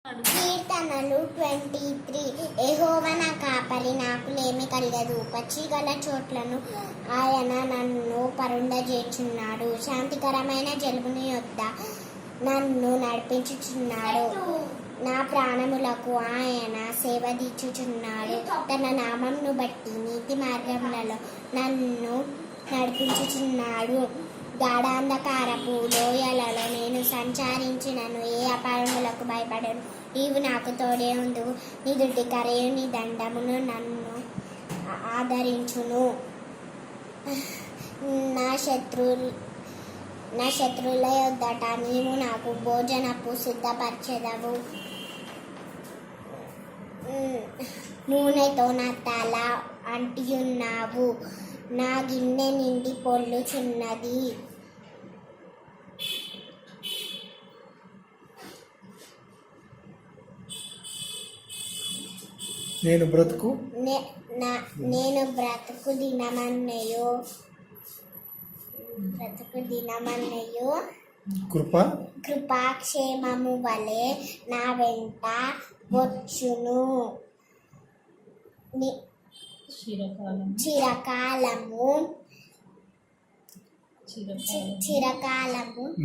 కీర్తనలు 23. యెహోవా నా కాపరి, నాకులేమి కలగదు. పచ్చిగల చోట్లను ఆయన నన్ను పరుండజేర్చున్నాడు. శాంతికరమైన జలుబుని యొద్ద నన్ను నడిపించుచున్నాడు. నా ప్రాణములకు ఆయన సేవదీచుచున్నాడు. తన నామంను బట్టి నీతి మార్గములలో నన్ను నడిపించుచున్నాడు. గాఢాంధకారపు లోయలలో నేను సంచరించినను, ఏ అపాయములకు భయపడను. నీవు నాకు తోడే ఉందువు. నీ దుడ్డి కరయు, నీ దండమును నన్ను ఆదరించును. నా శత్రువుల యొద్దట నీవు నాకు భోజనపు సిద్ధపరచెదవు. నూనెతో నా తల అంటియున్నావు. నా గిన్నె నిండి పొల్లుచున్నది. నేను బ్రతుకు దినమన్నయో కృపాక్షేమము వలె నా వెంట వచ్చును. చిరకాలము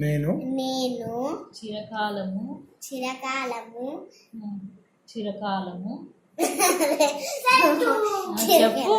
నేను చిరకాలము చెప్పు.